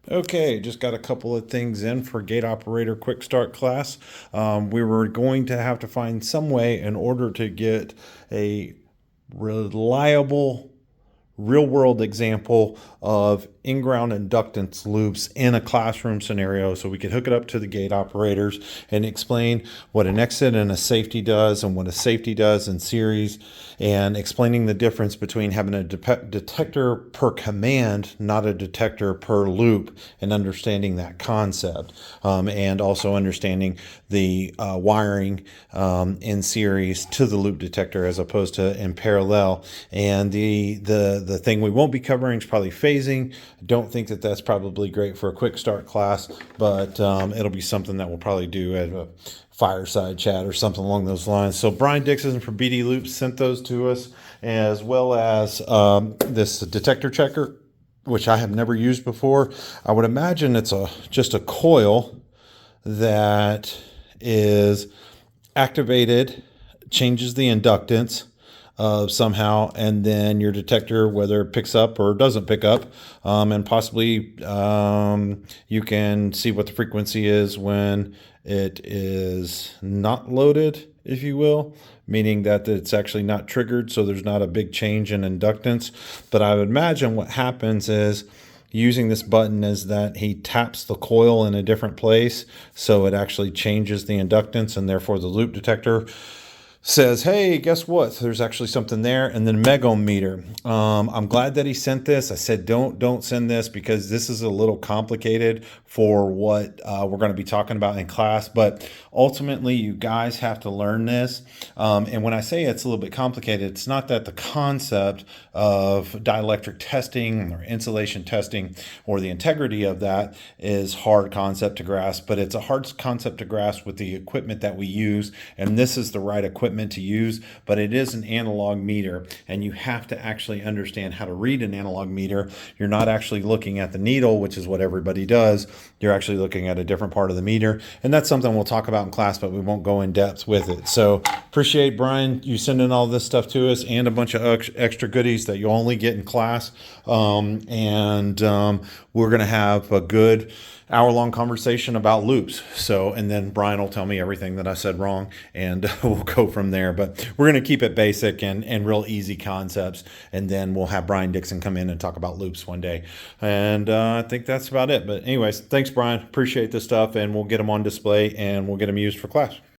Okay, just got a couple of things in for gate operator quick start class. We were going to have to find some way in order to get a reliable real world example of in-ground inductance loops in a classroom scenario so we could hook it up to the gate operators and explain what an exit and a safety does and what a safety does in series, and explaining the difference between having a detector per command, not a detector per loop, and understanding that concept, and also understanding the wiring in series to the loop detector as opposed to in parallel. And the thing we won't be covering is probably phasing. I don't think that that's probably great for a quick start class, but it'll be something that we'll probably do at a fireside chat or something along those lines. So Brian Dixon from BDLoops sent those to us, as well as this detector checker, which I have never used before. I would imagine it's just a coil that is activated, changes the inductance somehow, and then your detector, whether it picks up or doesn't pick up, and possibly you can see what the frequency is when it is not loaded, if you will, meaning that it's actually not triggered, so there's not a big change in inductance. But I would imagine what happens is, using this button, is that he taps the coil in a different place, so it actually changes the inductance, and therefore the loop detector says, hey, guess what? There's actually something there. And then megohm meter. I'm glad that he sent this. I said, don't send this because this is a little complicated for what we're going to be talking about in class. But ultimately, you guys have to learn this. And when I say it's a little bit complicated, it's not that the concept of dielectric testing or insulation testing or the integrity of that is hard concept to grasp, but it's a hard concept to grasp with the equipment that we use. And this is the right equipment to use, but it is an analog meter, and you have to actually understand how to read an analog meter. You're not actually looking at the needle, which is what everybody does. You're actually looking at a different part of the meter, and that's something we'll talk about in class, but we won't go in depth with it. So appreciate, Brian, you sending all this stuff to us and a bunch of extra goodies that you only get in class. We're going to have a good hour-long conversation about loops. So, and then Brian will tell me everything that I said wrong, and we'll go from there. But we're going to keep it basic and real easy concepts, and then we'll have Brian Dixon come in and talk about loops one day. And I think that's about it. But anyways, thanks, Brian. Appreciate this stuff, and we'll get them on display, and we'll get them used for class.